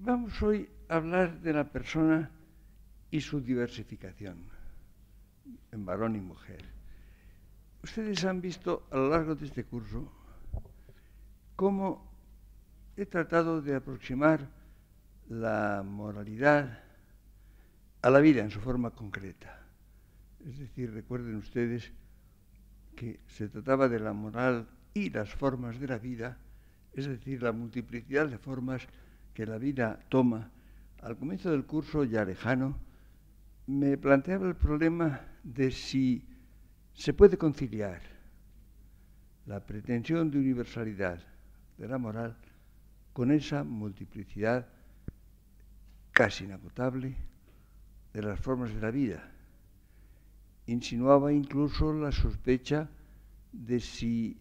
Vamos hoy a hablar de la persona y su diversificación en varón y mujer. Ustedes han visto a lo largo de este curso cómo he tratado de aproximar la moralidad a la vida en su forma concreta. Es decir, recuerden ustedes que se trataba de la moral y las formas de la vida, es decir, la multiplicidad de formas que la vida toma. Al comienzo del curso, ya lejano, me planteaba el problema de si se puede conciliar la pretensión de universalidad de la moral con esa multiplicidad casi inagotable de las formas de la vida. Insinuaba incluso la sospecha de si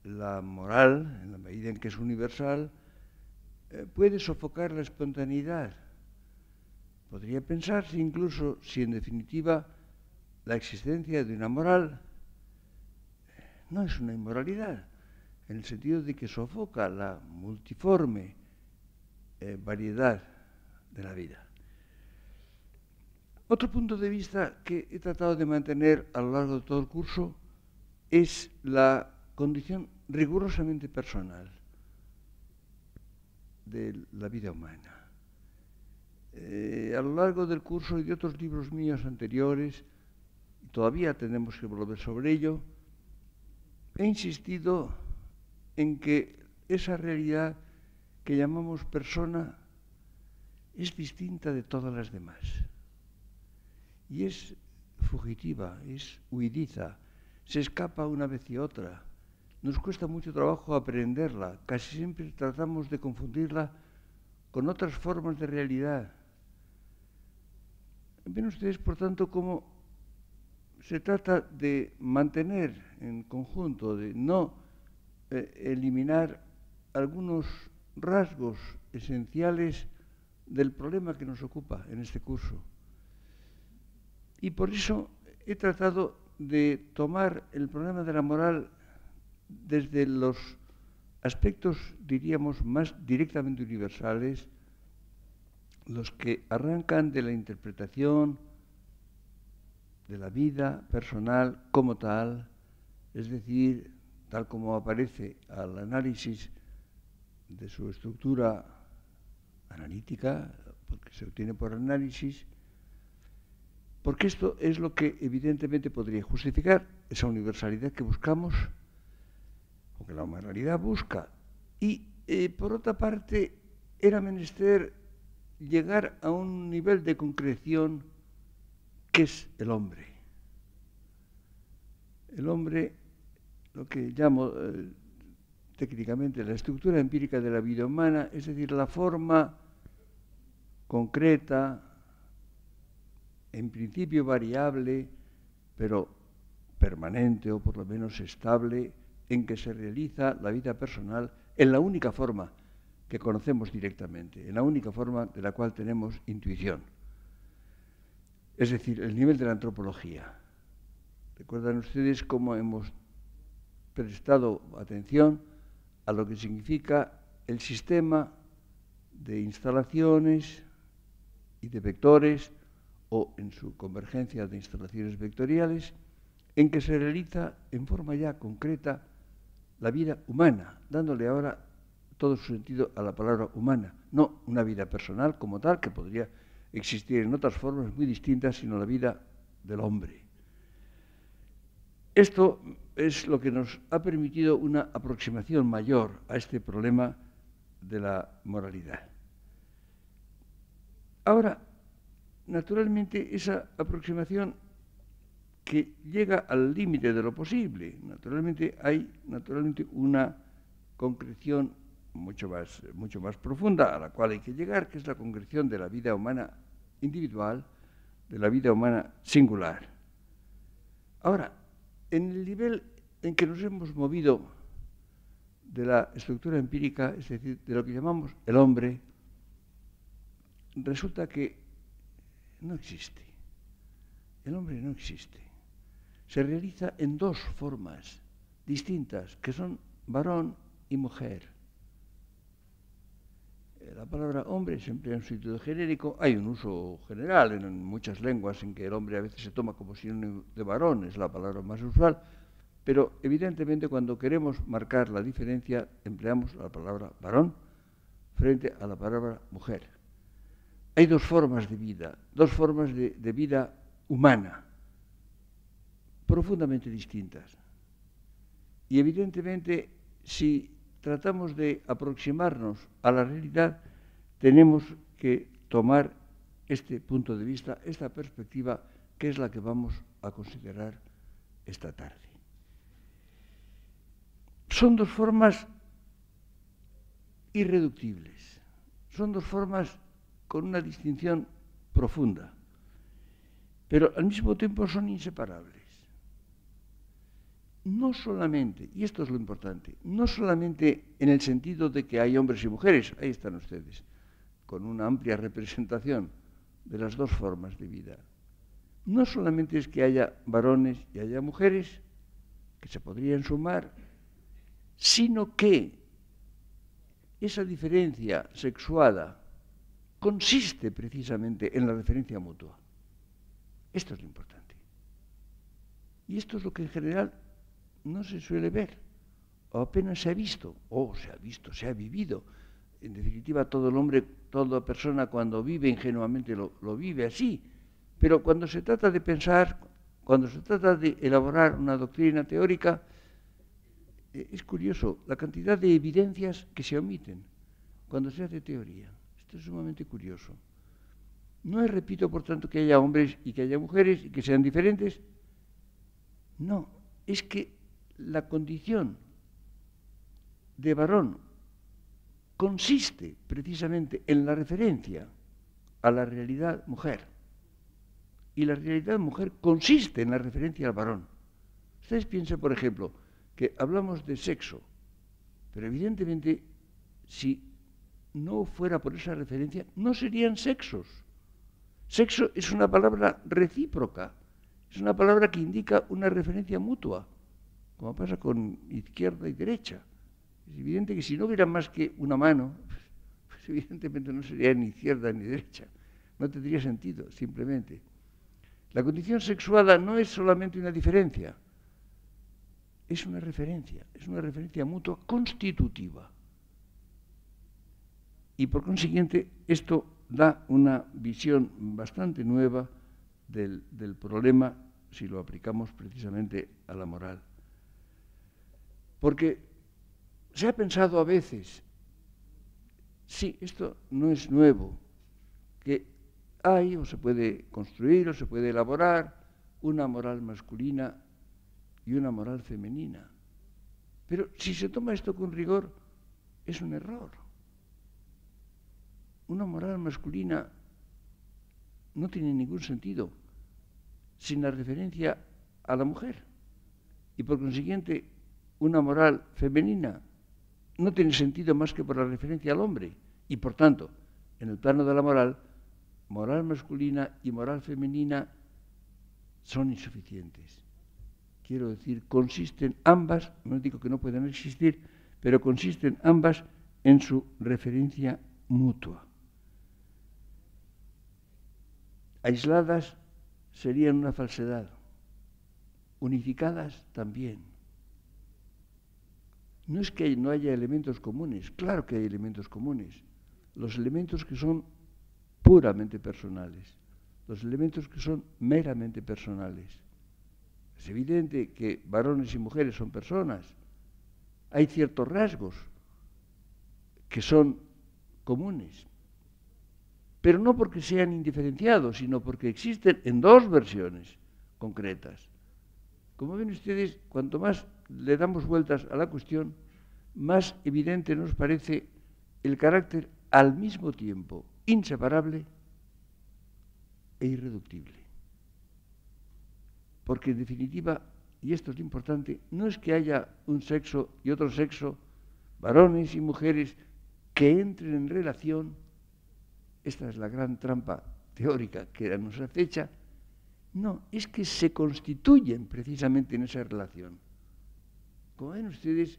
la moral, en la medida en que es universal, puede sofocar la espontaneidad. Podría pensarse incluso si en definitiva la existencia de una moral no es una inmoralidad, en el sentido de que sofoca la multiforme variedad de la vida. Otro punto de vista que he tratado de mantener a lo largo de todo el curso es la condición rigurosamente personal de la vida humana. A lo largo del curso y de otros libros míos anteriores, todavía tenemos que volver sobre ello, he insistido en que esa realidad que llamamos persona es distinta de todas las demás. Y es fugitiva, es huidiza, se escapa una vez y otra. Nos cuesta mucho trabajo aprenderla, casi siempre tratamos de confundirla con otras formas de realidad. Ven ustedes, por tanto, cómo se trata de mantener en conjunto, de no eliminar algunos rasgos esenciales del problema que nos ocupa en este curso. Y por eso he tratado de tomar el problema de la moral desde los aspectos, diríamos, más directamente universales, los que arrancan de la interpretación de la vida personal como tal, es decir, tal como aparece al análisis de su estructura analítica, porque se obtiene por análisis, porque esto es lo que evidentemente podría justificar esa universalidad que buscamos, o que la humanidad busca. Y por otra parte, era menester llegar a un nivel de concreción que es el hombre. El hombre, lo que llamo técnicamente la estructura empírica de la vida humana, es decir, la forma concreta, en principio variable, pero permanente o por lo menos estable, en que se realiza la vida personal en la única forma que conocemos directamente, en la única forma de la cual tenemos intuición. Es decir, el nivel de la antropología. ¿Recuerdan ustedes cómo hemos prestado atención a lo que significa el sistema de instalaciones y de vectores, o en su convergencia de instalaciones vectoriales, en que se realiza en forma ya concreta la vida humana, dándole ahora todo su sentido a la palabra humana, no una vida personal como tal, que podría existir en otras formas muy distintas, sino la vida del hombre. Esto es lo que nos ha permitido una aproximación mayor a este problema de la moralidad. Ahora, naturalmente, esa aproximación que llega al límite de lo posible, naturalmente hay una concreción mucho más profunda a la cual hay que llegar, que es la concreción de la vida humana individual, de la vida humana singular. Ahora, en el nivel en que nos hemos movido de la estructura empírica, es decir, de lo que llamamos el hombre, resulta que no existe. El hombre no existe. Se realiza en dos formas distintas, que son varón y mujer. La palabra hombre se emplea en sentido genérico. Hay un uso general en muchas lenguas en que el hombre a veces se toma como sinónimo de varón, es la palabra más usual, pero evidentemente cuando queremos marcar la diferencia empleamos la palabra varón frente a la palabra mujer. Hay dos formas de vida humana, profundamente distintas. Y evidentemente, si tratamos de aproximarnos a la realidad, tenemos que tomar este punto de vista, esta perspectiva, que es la que vamos a considerar esta tarde. Son dos formas irreductibles, son dos formas con una distinción profunda, pero al mismo tiempo son inseparables. No solamente, y esto es lo importante, no solamente en el sentido de que hay hombres y mujeres, ahí están ustedes, con una amplia representación de las dos formas de vida. No solamente es que haya varones y haya mujeres, que se podrían sumar, sino que esa diferencia sexuada consiste precisamente en la referencia mutua. Esto es lo importante. Y esto es lo que en general no se suele ver, o apenas se ha visto, se ha vivido. En definitiva, todo el hombre, toda persona cuando vive ingenuamente lo vive así. Pero cuando se trata de pensar, cuando se trata de elaborar una doctrina teórica, es curioso la cantidad de evidencias que se omiten cuando se hace teoría. Esto es sumamente curioso. No es, repito, por tanto, que haya hombres y que haya mujeres y que sean diferentes. No, es que la condición de varón consiste precisamente en la referencia a la realidad mujer. Y la realidad mujer consiste en la referencia al varón. Ustedes piensen, por ejemplo, que hablamos de sexo, pero evidentemente si no fuera por esa referencia, no serían sexos. Sexo es una palabra recíproca, es una palabra que indica una referencia mutua, como pasa con izquierda y derecha. Es evidente que si no hubiera más que una mano, pues evidentemente no sería ni izquierda ni derecha. No tendría sentido, simplemente. La condición sexuada no es solamente una diferencia, es una referencia mutua constitutiva. Y por consiguiente, esto da una visión bastante nueva del problema si lo aplicamos precisamente a la moral. Porque se ha pensado a veces, sí, esto no es nuevo, que hay o se puede construir o se puede elaborar una moral masculina y una moral femenina. Pero si se toma esto con rigor, es un error. Una moral masculina no tiene ningún sentido sin la referencia a la mujer. Y por consiguiente, una moral femenina no tiene sentido más que por la referencia al hombre. Y por tanto, en el plano de la moral masculina y moral femenina son insuficientes. Quiero decir, consisten ambas, no digo que no puedan existir, pero consisten ambas en su referencia mutua. Aisladas serían una falsedad, unificadas también. No es que no haya elementos comunes, claro que hay elementos comunes. Los elementos que son puramente personales, los elementos que son meramente personales. Es evidente que varones y mujeres son personas. Hay ciertos rasgos que son comunes, pero no porque sean indiferenciados, sino porque existen en dos versiones concretas. Como ven ustedes, cuanto más le damos vueltas a la cuestión, más evidente nos parece el carácter al mismo tiempo inseparable e irreductible. Porque en definitiva, y esto es lo importante, no es que haya un sexo y otro sexo, varones y mujeres, que entren en relación. Esta es la gran trampa teórica que nos acecha. No, es que se constituyen precisamente en esa relación. Como ven ustedes,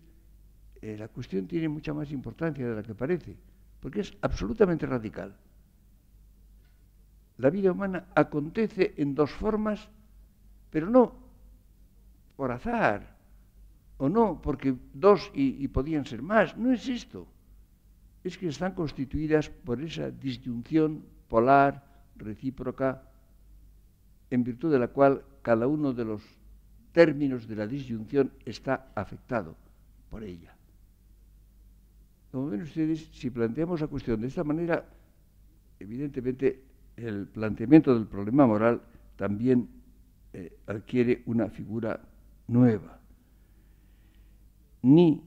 la cuestión tiene mucha más importancia de la que parece. porque es absolutamente radical. La vida humana acontece en dos formas, pero no por azar, o no porque dos y podían ser más. No es esto. Es que están constituidas por esa disyunción polar, recíproca, en virtud de la cual cada uno de los términos de la disyunción está afectado por ella. Como ven ustedes, si planteamos la cuestión de esta manera, evidentemente el planteamiento del problema moral también adquiere una figura nueva. Ni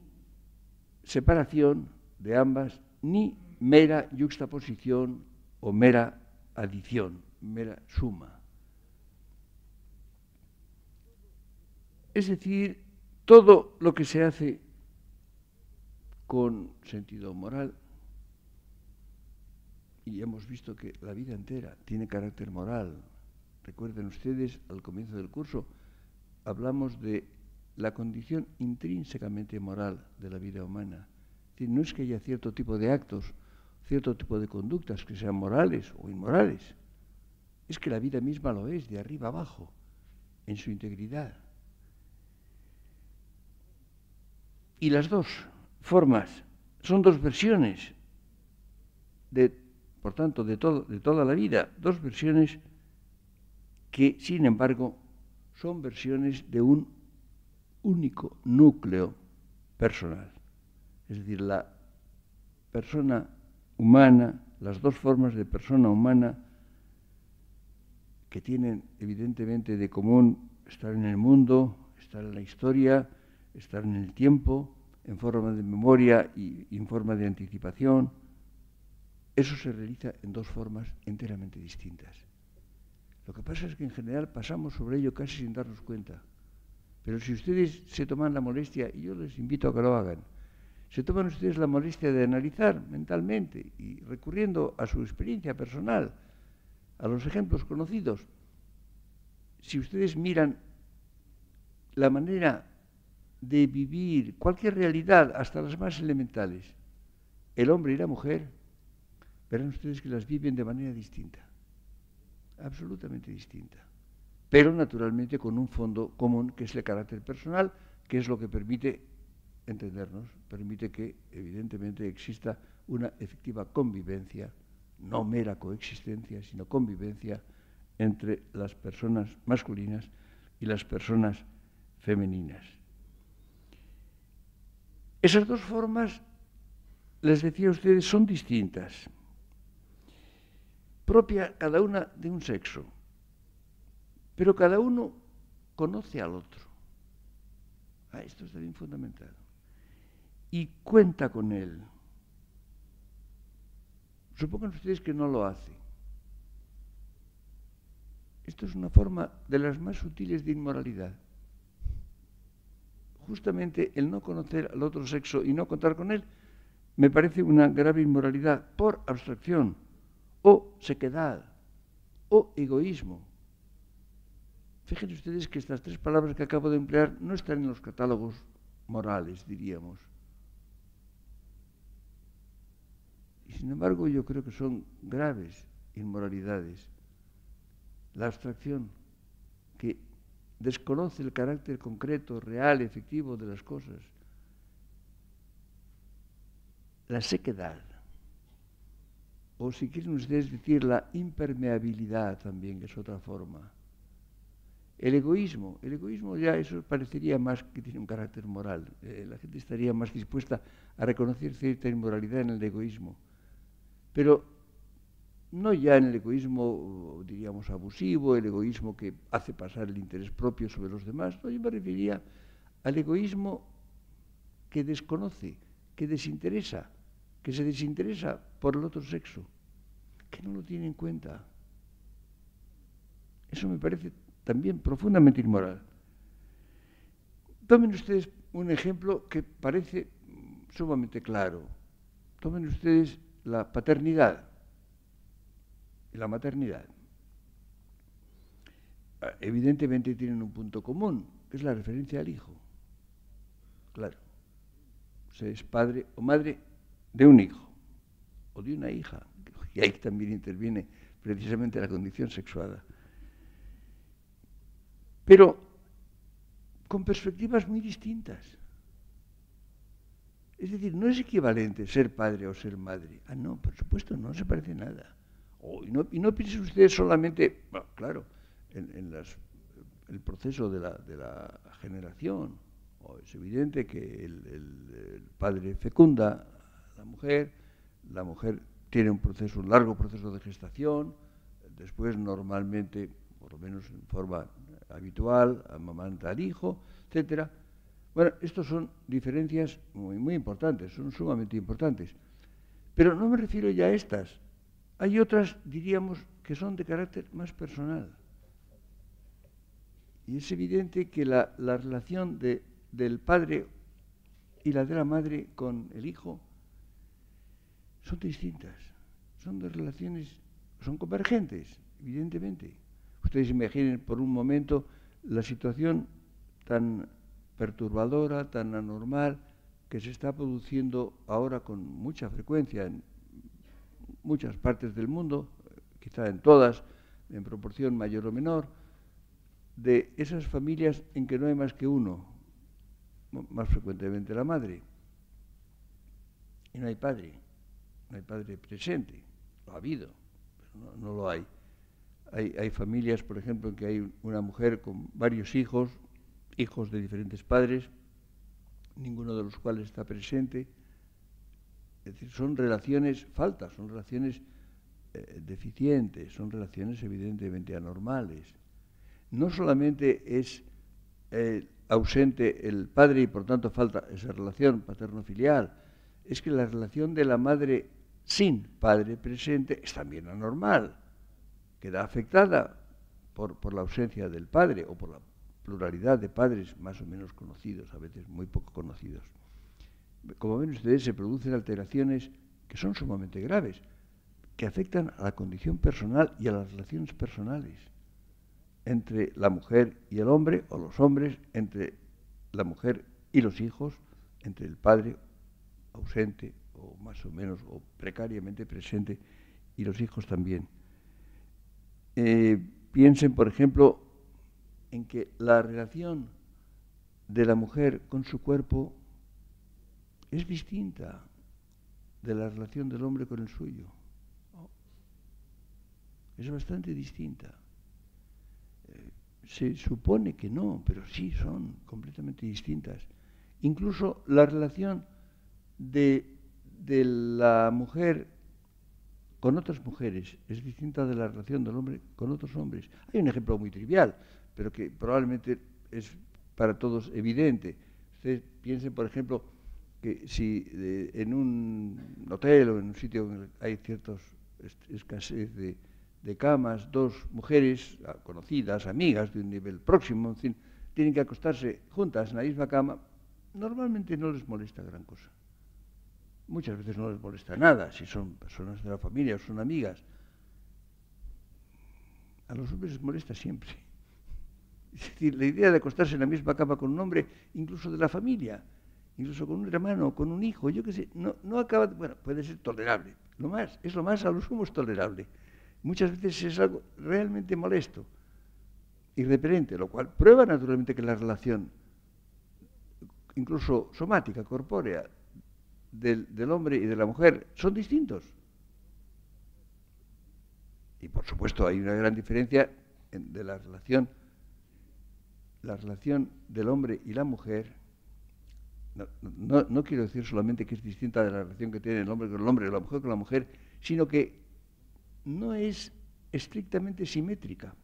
separación de ambas, ni mera yuxtaposición o mera adición, mera suma. Es decir, todo lo que se hace con sentido moral, y hemos visto que la vida entera tiene carácter moral. Recuerden ustedes, al comienzo del curso, hablamos de la condición intrínsecamente moral de la vida humana. Es decir, no es que haya cierto tipo de actos, cierto tipo de conductas que sean morales o inmorales. Es que la vida misma lo es, de arriba abajo, en su integridad. Y las dos formas son dos versiones, por tanto, de toda la vida, dos versiones que, sin embargo, son versiones de un único núcleo personal. Es decir, la persona humana, las dos formas de persona humana que tienen evidentemente de común estar en el mundo, estar en la historia, estar en el tiempo, en forma de memoria y en forma de anticipación, eso se realiza en dos formas enteramente distintas. Lo que pasa es que en general pasamos sobre ello casi sin darnos cuenta. Pero si ustedes se toman la molestia, y yo les invito a que lo hagan, se toman ustedes la molestia de analizar mentalmente y recurriendo a su experiencia personal, a los ejemplos conocidos, si ustedes miran la manera de vivir cualquier realidad, hasta las más elementales, el hombre y la mujer, verán ustedes que las viven de manera distinta, absolutamente distinta, pero naturalmente con un fondo común que es el carácter personal, que es lo que permite entendernos, permite que evidentemente exista una efectiva convivencia, no mera coexistencia, sino convivencia entre las personas masculinas y las personas femeninas. Esas dos formas, les decía a ustedes, son distintas, propia cada una de un sexo, pero cada uno conoce al otro. Esto está bien fundamental. Y cuenta con él. Supongan ustedes que no lo hace. Esto es una forma de las más sutiles de inmoralidad. Justamente el no conocer al otro sexo y no contar con él me parece una grave inmoralidad por abstracción, o sequedad, o egoísmo. Fíjense ustedes que estas tres palabras que acabo de emplear no están en los catálogos morales, diríamos. Y sin embargo yo creo que son graves inmoralidades. La abstracción, que desconoce el carácter concreto, real, efectivo de las cosas. La sequedad, o si quieren ustedes decir la impermeabilidad también, que es otra forma. El egoísmo ya eso parecería más que tiene un carácter moral. La gente estaría más dispuesta a reconocer cierta inmoralidad en el egoísmo. Pero no ya en el egoísmo, diríamos, abusivo, el egoísmo que hace pasar el interés propio sobre los demás. No, yo me referiría al egoísmo que desconoce, que desinteresa, que se desinteresa por el otro sexo, que no lo tiene en cuenta. Eso me parece también profundamente inmoral. Tomen ustedes un ejemplo que parece sumamente claro. Tomen ustedes la paternidad y la maternidad. Evidentemente tienen un punto común, que es la referencia al hijo. Claro, se es padre o madre de un hijo. o de una hija, y ahí también interviene precisamente la condición sexuada. Pero con perspectivas muy distintas. Es decir, no es equivalente ser padre o ser madre. Ah, no, por supuesto, no se parece nada. Y no piensen ustedes solamente, bueno, claro, en el proceso de la generación. Es evidente que el padre fecunda a la mujer tiene un largo proceso de gestación, después normalmente, por lo menos en forma habitual, amamanta al hijo, etcétera. Bueno, estas son diferencias muy importantes, son sumamente importantes. Pero no me refiero ya a estas. Hay otras, diríamos, que son de carácter más personal. Y es evidente que la relación del padre y la de la madre con el hijo son distintas. Son de relaciones, son convergentes, evidentemente. Ustedes imaginen por un momento la situación tan perturbadora, tan anormal, que se está produciendo ahora con mucha frecuencia en muchas partes del mundo, quizá en todas, en proporción mayor o menor, de esas familias en que no hay más que uno, más frecuentemente la madre, y no hay padre presente. Lo ha habido, pero no lo hay. Hay familias, por ejemplo, en que hay una mujer con varios hijos de diferentes padres, ninguno de los cuales está presente. Es decir, son relaciones faltas, son relaciones deficientes, son relaciones evidentemente anormales. No solamente es ausente el padre y por tanto falta esa relación paterno-filial, es que la relación de la madre sin padre presente es también anormal, queda afectada por la ausencia del padre o por la pluralidad de padres más o menos conocidos, a veces muy poco conocidos. Como ven ustedes, se producen alteraciones que son sumamente graves, que afectan a la condición personal y a las relaciones personales entre la mujer y el hombre, o los hombres entre la mujer y los hijos, entre el padre ausente o más o menos o precariamente presente y los hijos también. Piensen, por ejemplo, en que la relación de la mujer con su cuerpo es distinta de la relación del hombre con el suyo. Es bastante distinta. Se supone que no, pero sí son completamente distintas. Incluso la relación de la mujer con otras mujeres es distinta de la relación del hombre con otros hombres. Hay un ejemplo muy trivial, pero que probablemente es para todos evidente. Ustedes piensen, por ejemplo, que si en un hotel o en un sitio donde hay cierta escasez de camas, dos mujeres conocidas, amigas de un nivel próximo, en fin, tienen que acostarse juntas en la misma cama, normalmente no les molesta gran cosa. Muchas veces no les molesta nada, si son personas de la familia o son amigas. A los hombres les molesta siempre. Es decir, la idea de acostarse en la misma cama con un hombre, incluso de la familia, incluso con un hermano, con un hijo, yo qué sé, no acaba, bueno, puede ser tolerable. Es lo más a lo sumo es tolerable. Muchas veces es algo realmente molesto, irreverente, lo cual prueba naturalmente que la relación, incluso somática, corpórea, del hombre y de la mujer son distintos. Y por supuesto hay una gran diferencia de la relación del hombre y la mujer. No quiero decir solamente que es distinta de la relación que tiene el hombre con el hombre o la mujer con la mujer, sino que no es estrictamente simétrica.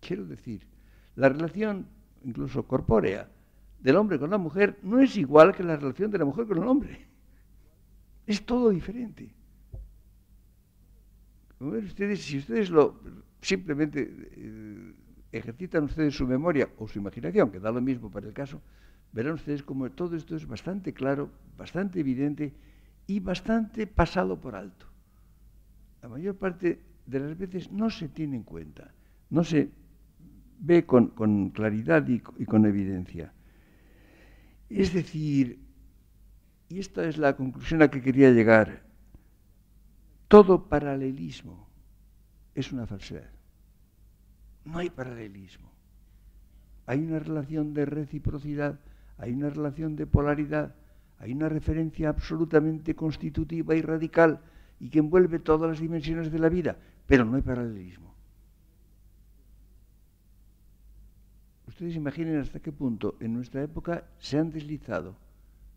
Quiero decir, la relación, incluso corpórea, del hombre con la mujer no es igual que la relación de la mujer con el hombre. Es todo diferente. Como ven ustedes, si ustedes simplemente ejercitan ustedes su memoria o su imaginación, que da lo mismo para el caso, verán ustedes como todo esto es bastante claro, bastante evidente y bastante pasado por alto. La mayor parte de las veces no se tiene en cuenta, no se ve con claridad y con evidencia. Es decir, y esta es la conclusión a que quería llegar, Todo paralelismo es una falsedad. No hay paralelismo. Hay una relación de reciprocidad, hay una relación de polaridad, hay una referencia absolutamente constitutiva y radical y que envuelve todas las dimensiones de la vida, pero no hay paralelismo. Ustedes imaginen hasta qué punto en nuestra época se han deslizado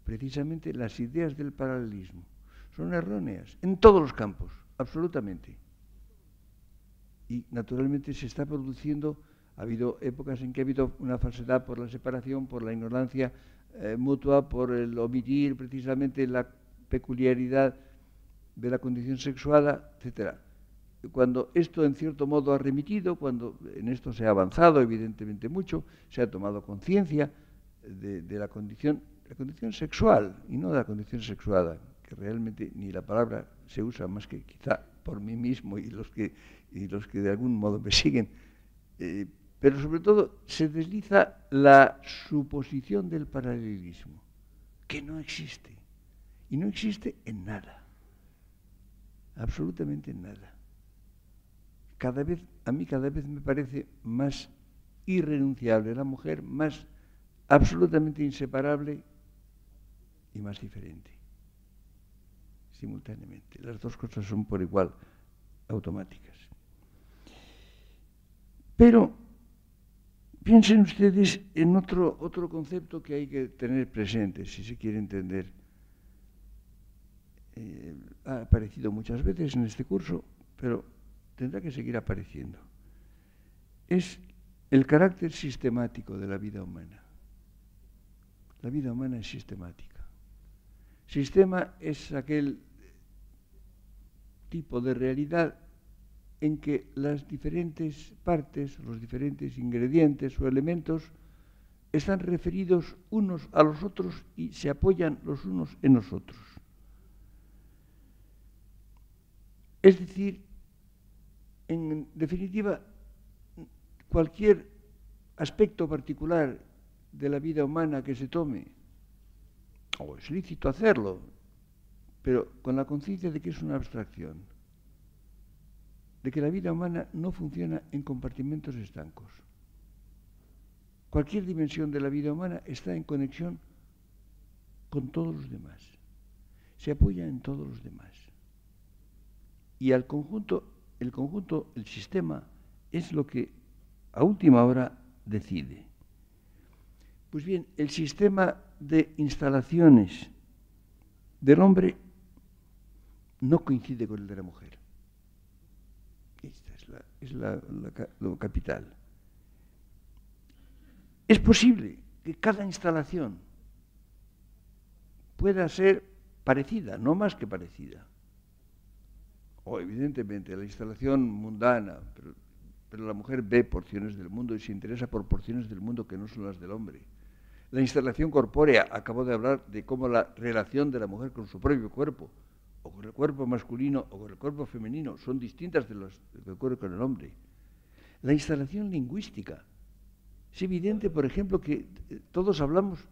precisamente las ideas del paralelismo. Son erróneas en todos los campos, absolutamente. Y naturalmente se está produciendo, ha habido épocas en que ha habido una falsedad por la separación, por la ignorancia mutua, por el omitir precisamente la peculiaridad de la condición sexuada, etc. Cuando esto en cierto modo ha remitido, cuando en esto se ha avanzado evidentemente mucho, se ha tomado conciencia de la condición sexual y no de la condición sexuada, que realmente ni la palabra se usa más que quizá por mí mismo y los que de algún modo me siguen, pero sobre todo se desliza la suposición del paralelismo, que no existe, y no existe en nada, absolutamente en nada. A mí cada vez me parece más irrenunciable la mujer, más absolutamente inseparable y más diferente, simultáneamente. Las dos cosas son por igual automáticas. Pero piensen ustedes en otro concepto que hay que tener presente, si se quiere entender. Ha aparecido muchas veces en este curso, pero tendrá que seguir apareciendo. Es el carácter sistemático de la vida humana. La vida humana es sistemática. Sistema es aquel tipo de realidad en que las diferentes partes, los diferentes ingredientes o elementos están referidos unos a los otros y se apoyan los unos en los otros. Es decir, en definitiva, cualquier aspecto particular de la vida humana que se tome, o es lícito hacerlo, pero con la conciencia de que es una abstracción, de que la vida humana no funciona en compartimentos estancos. Cualquier dimensión de la vida humana está en conexión con todos los demás, se apoya en todos los demás. Y el conjunto, el sistema, es lo que a última hora decide. Pues bien, el sistema de instalaciones del hombre no coincide con el de la mujer. Esta es lo capital. Es posible que cada instalación pueda ser parecida, no más que parecida. O evidentemente la instalación mundana, pero la mujer ve porciones del mundo y se interesa por porciones del mundo que no son las del hombre. La instalación corpórea, acabo de hablar de cómo la relación de la mujer con su propio cuerpo, o con el cuerpo masculino o con el cuerpo femenino, son distintas de las que ocurre con el hombre. La instalación lingüística. Es evidente, por ejemplo, que todos hablamos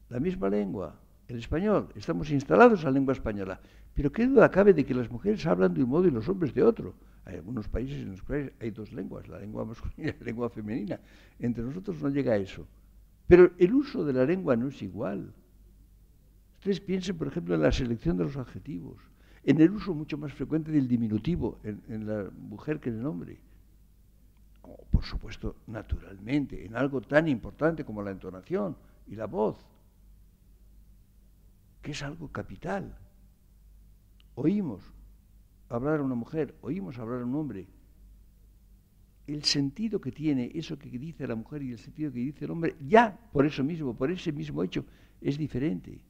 la misma lengua, el español. Estamos instalados en la lengua española. Pero qué duda cabe de que las mujeres hablan de un modo y los hombres de otro. Hay algunos países en los cuales hay dos lenguas, la lengua masculina y la lengua femenina. Entre nosotros no llega a eso. Pero el uso de la lengua no es igual. Ustedes piensen, por ejemplo, en la selección de los adjetivos, en el uso mucho más frecuente del diminutivo en la mujer que en el hombre. O, por supuesto, naturalmente, en algo tan importante como la entonación y la voz, que es algo capital. Oímos hablar a una mujer, oímos hablar a un hombre. El sentido que tiene eso que dice la mujer y el sentido que dice el hombre, ya por eso mismo, por ese mismo hecho, es diferente.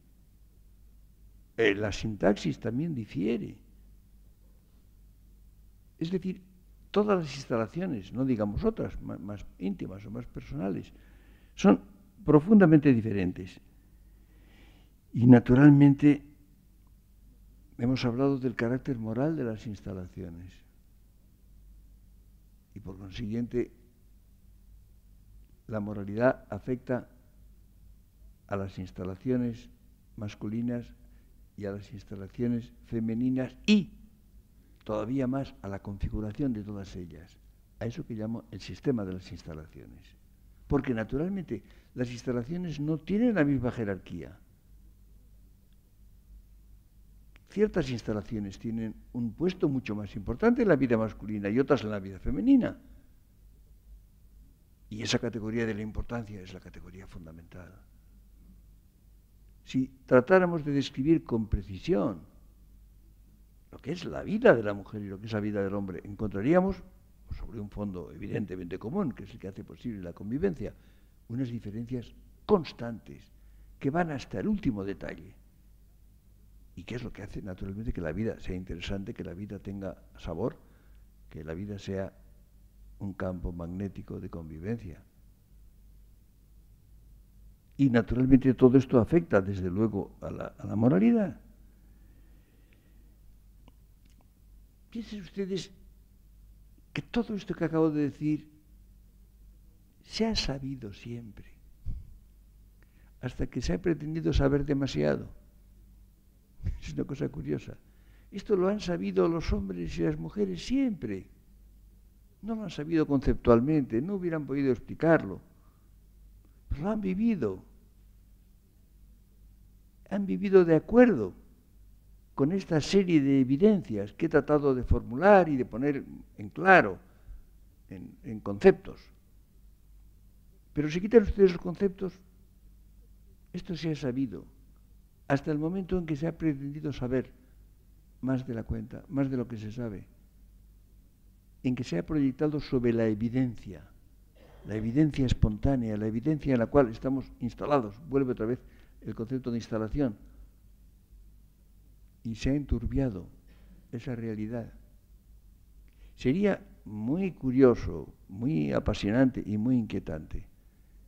La sintaxis también difiere. Es decir, todas las instalaciones, no digamos otras, más íntimas o más personales, son profundamente diferentes. Y naturalmente hemos hablado del carácter moral de las instalaciones. Y por consiguiente, la moralidad afecta a las instalaciones masculinas y a las instalaciones femeninas y todavía más a la configuración de todas ellas, a eso que llamo el sistema de las instalaciones. Porque naturalmente las instalaciones no tienen la misma jerarquía. Ciertas instalaciones tienen un puesto mucho más importante en la vida masculina y otras en la vida femenina. Y esa categoría de la importancia es la categoría fundamental. Si tratáramos de describir con precisión lo que es la vida de la mujer y lo que es la vida del hombre, encontraríamos, sobre un fondo evidentemente común, que es el que hace posible la convivencia, unas diferencias constantes que van hasta el último detalle. ¿Y qué es lo que hace? Naturalmente que la vida sea interesante, que la vida tenga sabor, que la vida sea un campo magnético de convivencia. Y naturalmente todo esto afecta, desde luego, a la moralidad. Piensen ustedes que todo esto que acabo de decir se ha sabido siempre, hasta que se ha pretendido saber demasiado. Es una cosa curiosa. Esto lo han sabido los hombres y las mujeres siempre. No lo han sabido conceptualmente, no hubieran podido explicarlo. Pero lo han vivido. Han vivido de acuerdo con esta serie de evidencias que he tratado de formular y de poner en claro, en conceptos. Pero si quitan ustedes los conceptos, esto se ha sabido hasta el momento en que se ha pretendido saber más de la cuenta, más de lo que se sabe, en que se ha proyectado sobre la evidencia espontánea, la evidencia en la cual estamos instalados. Vuelve otra vez el concepto de instalación. Y se ha enturbiado esa realidad. Sería muy curioso, muy apasionante y muy inquietante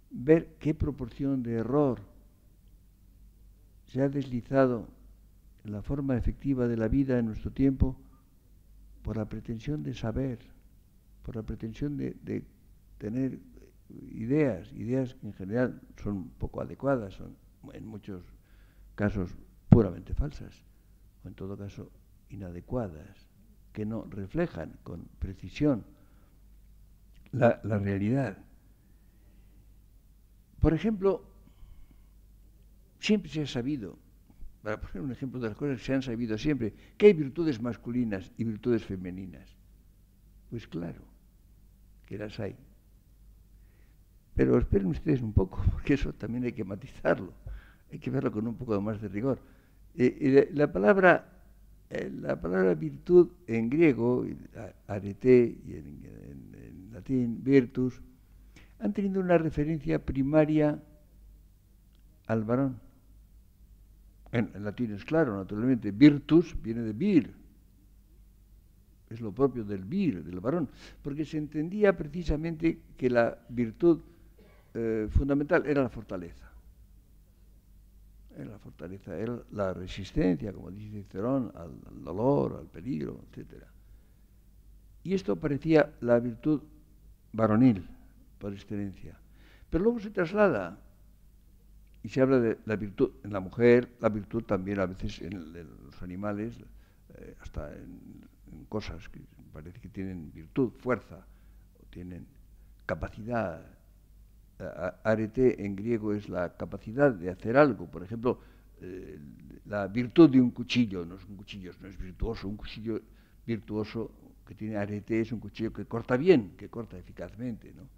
ver qué proporción de error se ha deslizado en la forma efectiva de la vida en nuestro tiempo por la pretensión de saber, por la pretensión de tener ideas que en general son poco adecuadas, son en muchos casos puramente falsas, o en todo caso inadecuadas, que no reflejan con precisión la realidad. Por ejemplo, siempre se ha sabido, para poner un ejemplo de las cosas que se han sabido siempre, que hay virtudes masculinas y virtudes femeninas. Pues claro, que las hay. Pero esperen ustedes un poco, porque eso también hay que matizarlo, hay que verlo con un poco más de rigor. La palabra virtud en griego, arete, y en latín, virtus, han tenido una referencia primaria al varón. En latín es claro, naturalmente, virtus viene de vir, es lo propio del vir, del varón, porque se entendía precisamente que la virtud fundamental era la fortaleza. Era la resistencia, como dice Cicerón, al dolor, al peligro, etc. Y esto parecía la virtud varonil, por excelencia. Pero luego se traslada y se habla de la virtud en la mujer, la virtud también a veces en los animales, hasta en cosas que parece que tienen virtud, fuerza, o tienen capacidad. Arete en griego es la capacidad de hacer algo. Por ejemplo, la virtud de un cuchillo, no es virtuoso. Un cuchillo virtuoso que tiene arete es un cuchillo que corta bien, que corta eficazmente, ¿no?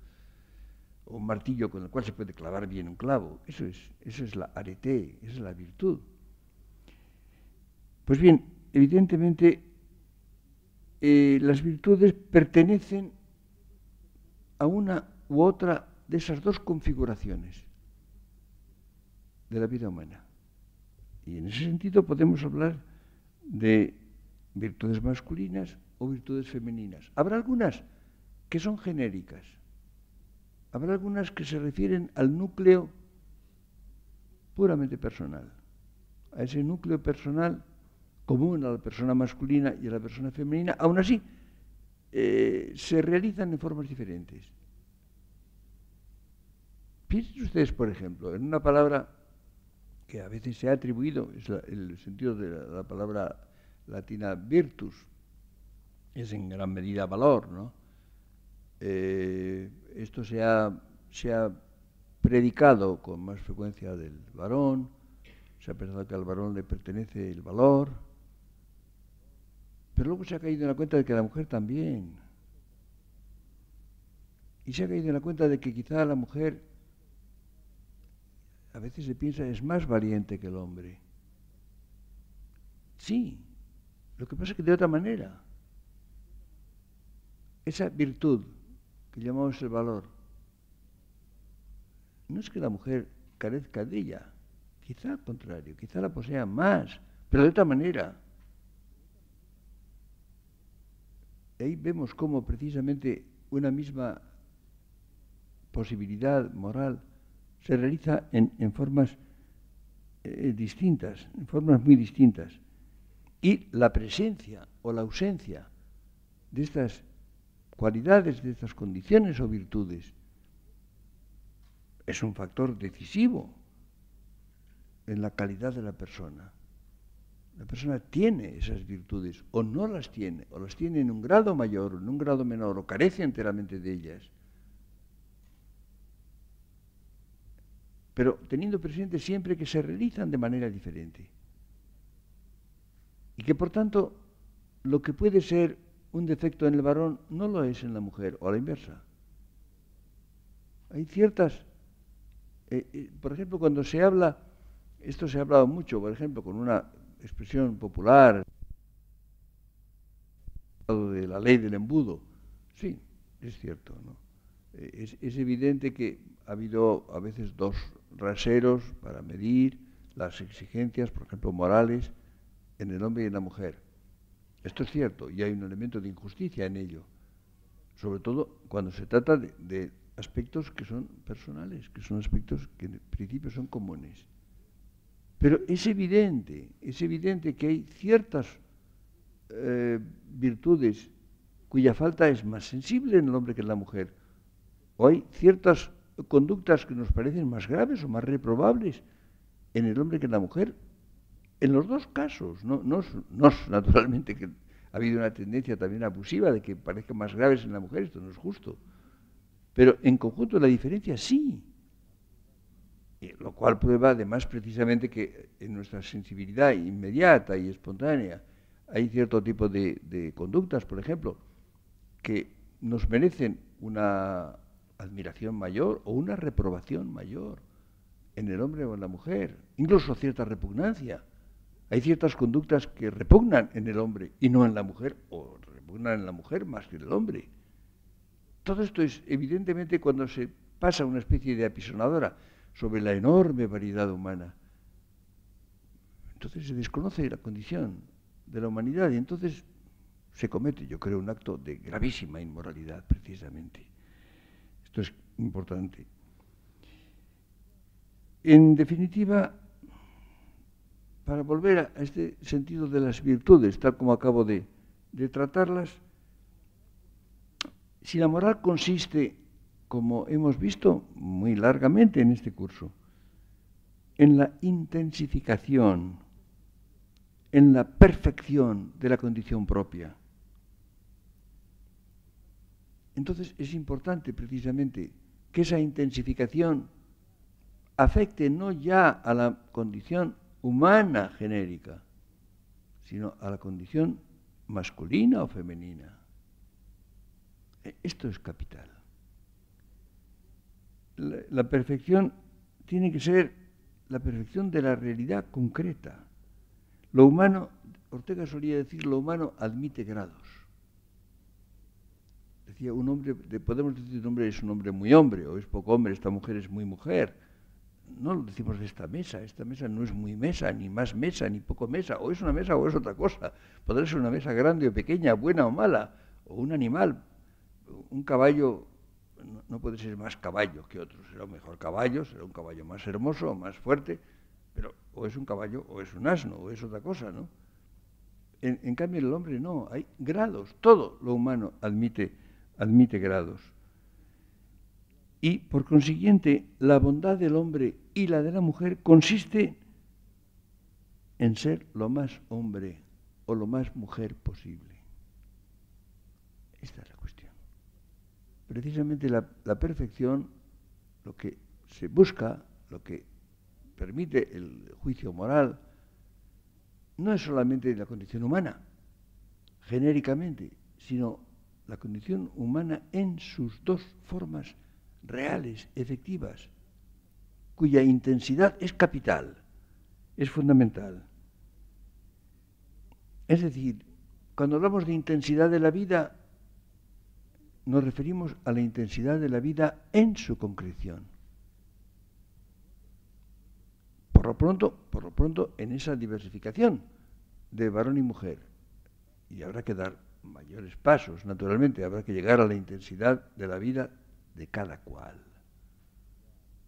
O un martillo con el cual se puede clavar bien un clavo. Eso es la arete, esa es la virtud. Pues bien, evidentemente las virtudes pertenecen a una u otra de esas dos configuraciones de la vida humana. Y en ese sentido podemos hablar de virtudes masculinas o virtudes femeninas. Habrá algunas que son genéricas. Habrá algunas que se refieren al núcleo puramente personal, a ese núcleo personal común a la persona masculina y a la persona femenina. Aún así, se realizan en formas diferentes. Piensen ustedes, por ejemplo, en una palabra que a veces se ha atribuido, es el sentido de la palabra latina virtus, es en gran medida valor, ¿no? Esto se ha predicado con más frecuencia del varón, se ha pensado que al varón le pertenece el valor, pero luego se ha caído en la cuenta de que a la mujer también. Y se ha caído en la cuenta de que quizá la mujer, a veces se piensa, es más valiente que el hombre. Sí, lo que pasa es que de otra manera. Esa virtud que llamamos el valor, no es que la mujer carezca de ella, quizá al contrario, quizá la posea más, pero de otra manera. Ahí vemos cómo precisamente una misma posibilidad moral se realiza en formas distintas, en formas muy distintas. Y la presencia o la ausencia de estas cualidades, de estas condiciones o virtudes, es un factor decisivo en la calidad de la persona. La persona tiene esas virtudes o no las tiene, o las tiene en un grado mayor o en un grado menor, o carece enteramente de ellas. Pero teniendo presente siempre que se realizan de manera diferente. Y que por tanto lo que puede ser un defecto en el varón no lo es en la mujer, o a la inversa. Hay ciertas, por ejemplo, cuando se habla, esto se ha hablado mucho, por ejemplo, con una expresión popular, de la ley del embudo. Sí, es cierto, ¿no? Es evidente que ha habido a veces dos raseros para medir las exigencias, por ejemplo, morales, en el hombre y en la mujer. Esto es cierto, y hay un elemento de injusticia en ello, sobre todo cuando se trata de aspectos que son personales, que son aspectos que en principio son comunes. Pero es evidente que hay ciertas virtudes cuya falta es más sensible en el hombre que en la mujer, o hay ciertas conductas que nos parecen más graves o más reprobables en el hombre que en la mujer. En los dos casos, no naturalmente que ha habido una tendencia también abusiva de que parezcan más graves en la mujer, esto no es justo, pero en conjunto la diferencia sí, lo cual prueba además precisamente que en nuestra sensibilidad inmediata y espontánea hay cierto tipo de conductas, por ejemplo, que nos merecen una admiración mayor o una reprobación mayor en el hombre o en la mujer, incluso cierta repugnancia. Hay ciertas conductas que repugnan en el hombre y no en la mujer, o repugnan en la mujer más que en el hombre. Todo esto es evidentemente cuando se pasa una especie de apisonadora sobre la enorme variedad humana. Entonces se desconoce la condición de la humanidad y entonces se comete, yo creo, un acto de gravísima inmoralidad, precisamente. Esto es importante. En definitiva, para volver a este sentido de las virtudes, tal como acabo de tratarlas, si la moral consiste, como hemos visto muy largamente en este curso, en la intensificación, en la perfección de la condición propia, entonces es importante precisamente que esa intensificación afecte no ya a la condición humana genérica, sino a la condición masculina o femenina. Esto es capital. La perfección tiene que ser la perfección de la realidad concreta. Lo humano, Ortega solía decir, lo humano admite grados. Decía, un hombre, podemos decir un hombre es un hombre muy hombre, o es poco hombre, esta mujer es muy mujer. No lo decimos de esta mesa no es muy mesa, ni más mesa, ni poco mesa, o es una mesa o es otra cosa. Podrá ser una mesa grande o pequeña, buena o mala, o un animal, un caballo, no puede ser más caballo que otro, será un mejor caballo, será un caballo más hermoso, más fuerte, pero o es un caballo o es un asno, o es otra cosa, ¿no? En cambio el hombre no, hay grados, todo lo humano admite grados. Y, por consiguiente, la bondad del hombre y la de la mujer consiste en ser lo más hombre o lo más mujer posible. Esta es la cuestión. Precisamente la perfección, lo que se busca, lo que permite el juicio moral, no es solamente la condición humana, genéricamente, sino la condición humana en sus dos formas reales, efectivas, cuya intensidad es capital, es fundamental. Es decir, cuando hablamos de intensidad de la vida, nos referimos a la intensidad de la vida en su concreción. Por lo pronto, en esa diversificación de varón y mujer. Y habrá que dar mayores pasos, naturalmente, habrá que llegar a la intensidad de la vida de cada cual,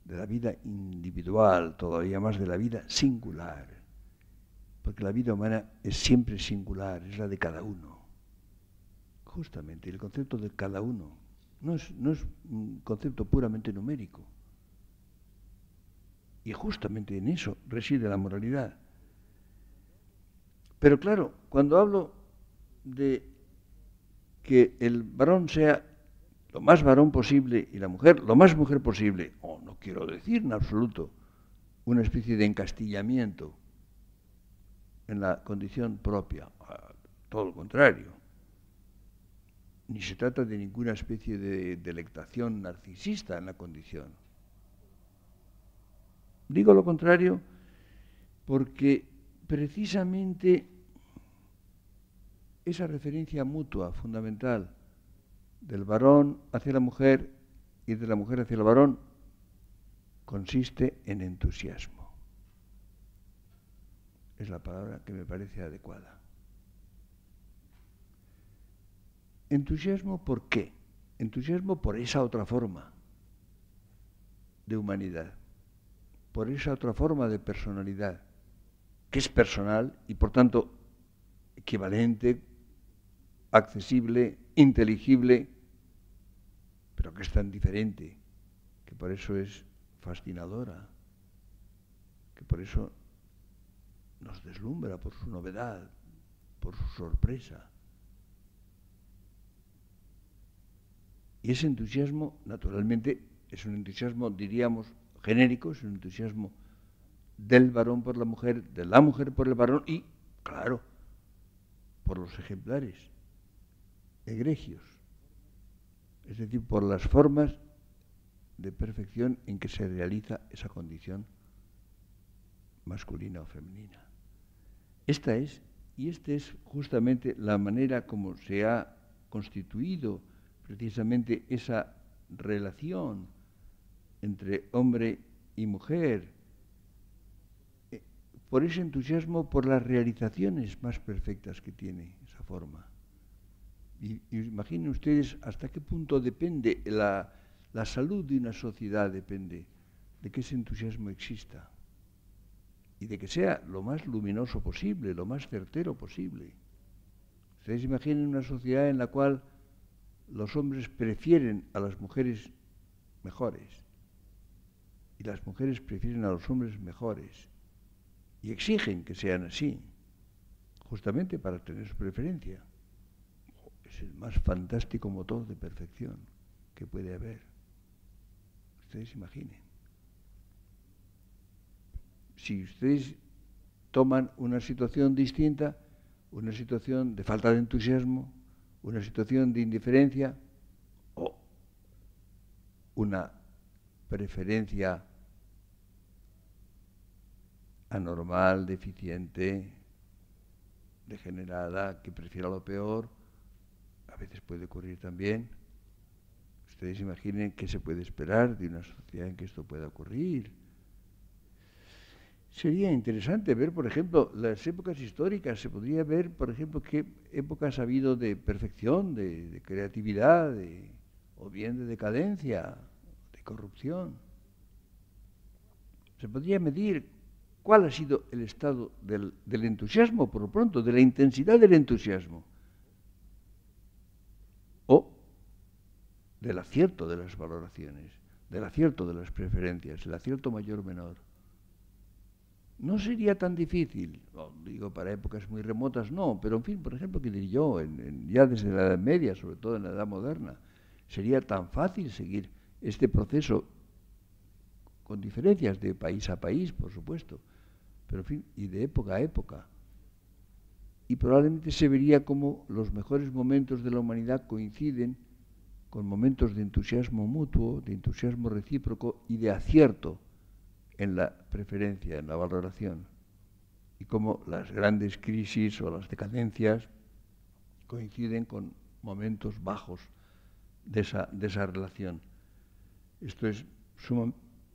de la vida individual, todavía más de la vida singular, porque la vida humana es siempre singular, es la de cada uno. Justamente, el concepto de cada uno no es un concepto puramente numérico. Y justamente en eso reside la moralidad. Pero claro, cuando hablo de que el varón sea lo más varón posible y la mujer lo más mujer posible, no quiero decir en absoluto una especie de encastillamiento en la condición propia, todo lo contrario. Ni se trata de ninguna especie de delectación narcisista en la condición. Digo lo contrario porque precisamente esa referencia mutua fundamental del varón hacia la mujer y de la mujer hacia el varón consiste en entusiasmo. Es la palabra que me parece adecuada. Entusiasmo, ¿por qué? Entusiasmo por esa otra forma de humanidad, por esa otra forma de personalidad, que es personal y por tanto equivalente, accesible, inteligible, pero que es tan diferente, que por eso es fascinadora, que por eso nos deslumbra por su novedad, por su sorpresa. Y ese entusiasmo, naturalmente, es un entusiasmo, diríamos, genérico, es un entusiasmo del varón por la mujer, de la mujer por el varón y, claro, por los ejemplares egregios, es decir, por las formas de perfección en que se realiza esa condición masculina o femenina. Esta es justamente la manera como se ha constituido precisamente esa relación entre hombre y mujer, por ese entusiasmo por las realizaciones más perfectas que tiene esa forma. Y imaginen ustedes hasta qué punto depende la salud de una sociedad, depende de que ese entusiasmo exista y de que sea lo más luminoso posible, lo más certero posible. Ustedes imaginen una sociedad en la cual los hombres prefieren a las mujeres mejores y las mujeres prefieren a los hombres mejores y exigen que sean así, justamente para tener su preferencia. Es el más fantástico motor de perfección que puede haber. Ustedes imaginen. Si ustedes toman una situación distinta, una situación de falta de entusiasmo, una situación de indiferencia o una preferencia anormal, deficiente, degenerada, que prefiera lo peor, a veces puede ocurrir también. Ustedes imaginen qué se puede esperar de una sociedad en que esto pueda ocurrir. Sería interesante ver, por ejemplo, las épocas históricas. Se podría ver, por ejemplo, qué épocas ha habido de perfección, de creatividad, o bien de decadencia, de corrupción. Se podría medir cuál ha sido el estado del entusiasmo, por lo pronto, de la intensidad del entusiasmo, o del acierto de las valoraciones, del acierto de las preferencias, el acierto mayor o menor. no sería tan difícil, no, digo para épocas muy remotas, no, pero en fin, por ejemplo, que diría yo, ya desde la Edad Media, sobre todo en la Edad Moderna, sería tan fácil seguir este proceso, con diferencias de país a país, por supuesto, pero en fin, y de época a época. Y probablemente se vería como los mejores momentos de la humanidad coinciden con momentos de entusiasmo mutuo, de entusiasmo recíproco y de acierto en la preferencia, en la valoración. Y como las grandes crisis o las decadencias coinciden con momentos bajos de esa relación. Esto es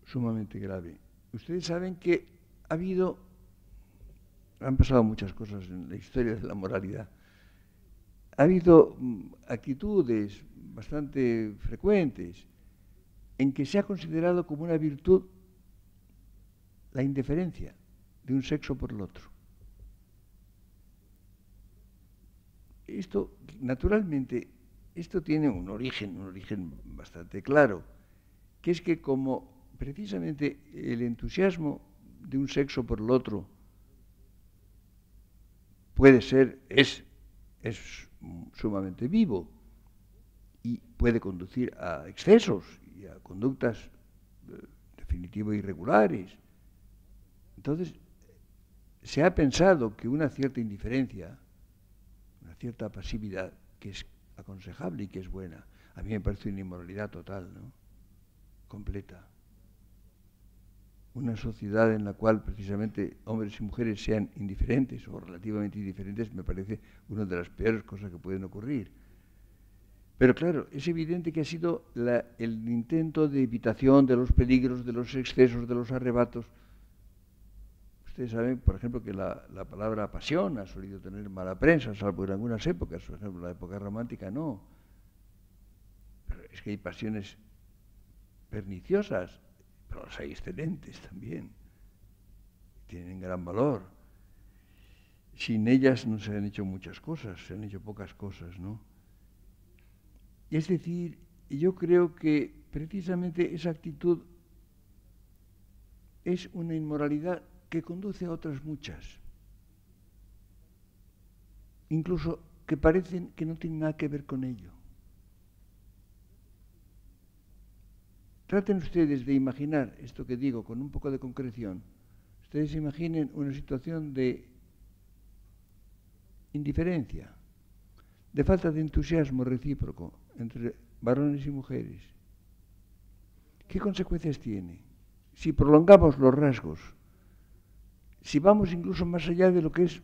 sumamente grave. Ustedes saben que han pasado muchas cosas en la historia de la moralidad. Ha habido actitudes bastante frecuentes en que se ha considerado como una virtud la indiferencia de un sexo por el otro. Esto, naturalmente, esto tiene un origen bastante claro, que es que como precisamente el entusiasmo de un sexo por el otro es sumamente vivo y puede conducir a excesos y a conductas definitivo irregulares. Entonces, se ha pensado que una cierta indiferencia, una cierta pasividad, que es aconsejable y que es buena, a mí me parece una inmoralidad total, ¿no? Completa. Una sociedad en la cual precisamente hombres y mujeres sean indiferentes o relativamente indiferentes me parece una de las peores cosas que pueden ocurrir. Pero claro, es evidente que ha sido el intento de evitación de los peligros, de los excesos, de los arrebatos. Ustedes saben, por ejemplo, que la palabra pasión ha solido tener mala prensa, salvo en algunas épocas, por ejemplo, la época romántica no. Pero es que hay pasiones perniciosas, pero las hay excelentes también. Tienen gran valor. Sin ellas no se han hecho muchas cosas, se han hecho pocas cosas, ¿no? Es decir, yo creo que precisamente esa actitud es una inmoralidad que conduce a otras muchas, incluso que parecen que no tienen nada que ver con ello. Traten ustedes de imaginar esto que digo con un poco de concreción. Ustedes imaginen una situación de indiferencia, de falta de entusiasmo recíproco entre varones y mujeres. ¿Qué consecuencias tiene? Si prolongamos los rasgos, si vamos incluso más allá de lo que es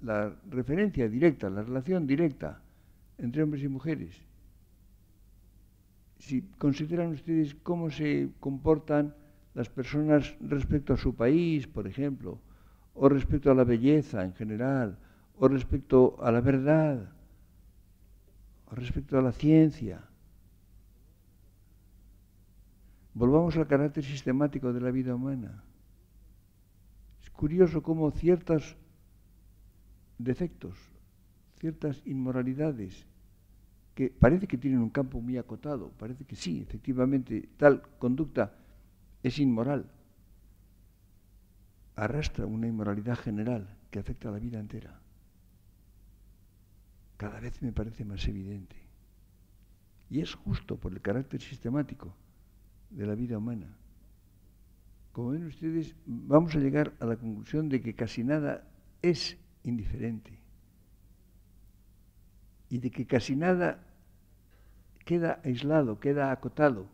la referencia directa, la relación directa entre hombres y mujeres, si consideran ustedes cómo se comportan las personas respecto a su país, por ejemplo, o respecto a la belleza en general, o respecto a la verdad, o respecto a la ciencia. Volvamos al carácter sistemático de la vida humana. Es curioso cómo ciertos defectos, ciertas inmoralidades, que parece que tienen un campo muy acotado, parece que sí, efectivamente, tal conducta es inmoral, arrastra una inmoralidad general que afecta a la vida entera. Cada vez me parece más evidente. Y es justo por el carácter sistemático de la vida humana. Como ven ustedes, vamos a llegar a la conclusión de que casi nada es indiferente y de que casi nada queda aislado, queda acotado,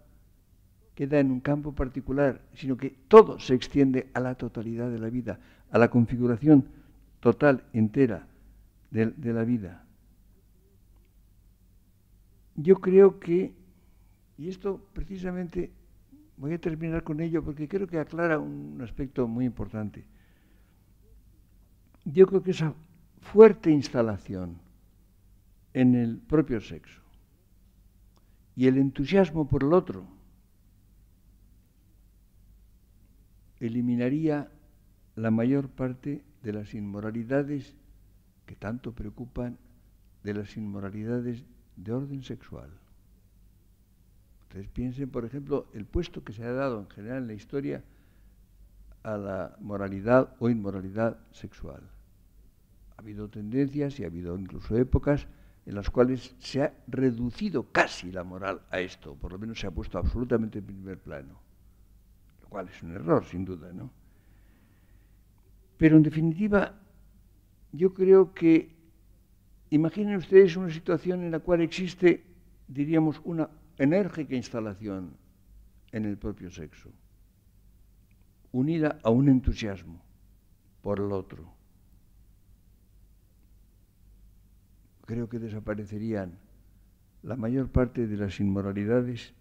queda en un campo particular, sino que todo se extiende a la totalidad de la vida, a la configuración total, entera de la vida. Yo creo que, y esto precisamente voy a terminar con ello porque creo que aclara un aspecto muy importante. Yo creo que esa fuerte instalación en el propio sexo y el entusiasmo por el otro eliminaría la mayor parte de las inmoralidades que tanto preocupan, de las inmoralidades de orden sexual. Ustedes piensen, por ejemplo, el puesto que se ha dado en general en la historia a la moralidad o inmoralidad sexual. Ha habido tendencias y ha habido incluso épocas en las cuales se ha reducido casi la moral a esto, por lo menos se ha puesto absolutamente en primer plano, lo cual es un error, sin duda, ¿no? Pero en definitiva, yo creo que, imaginen ustedes una situación en la cual existe, diríamos, una enérgica instalación en el propio sexo, unida a un entusiasmo por el otro. Creo que desaparecerían la mayor parte de las inmoralidades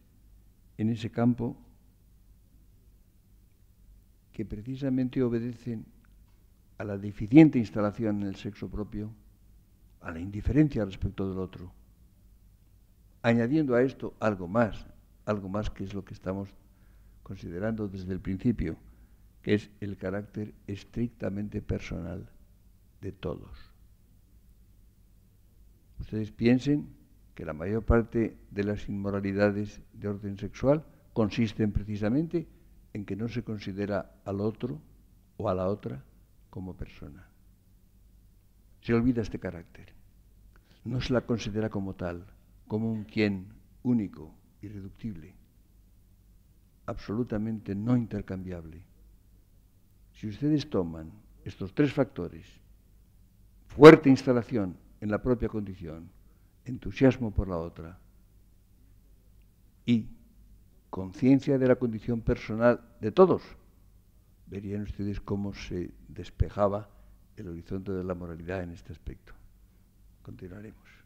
en ese campo que precisamente obedecen a la deficiente instalación en el sexo propio, a la indiferencia respecto del otro, añadiendo a esto algo más que es lo que estamos considerando desde el principio, que es el carácter estrictamente personal de todos. Ustedes piensen que la mayor parte de las inmoralidades de orden sexual consisten precisamente en que no se considera al otro o a la otra como persona. Se olvida este carácter. No se la considera como tal, como un quién único, irreductible, absolutamente no intercambiable. Si ustedes toman estos tres factores, fuerte instalación en la propia condición, entusiasmo por la otra y conciencia de la condición personal de todos, verían ustedes cómo se despejaba el horizonte de la moralidad en este aspecto. Continuaremos.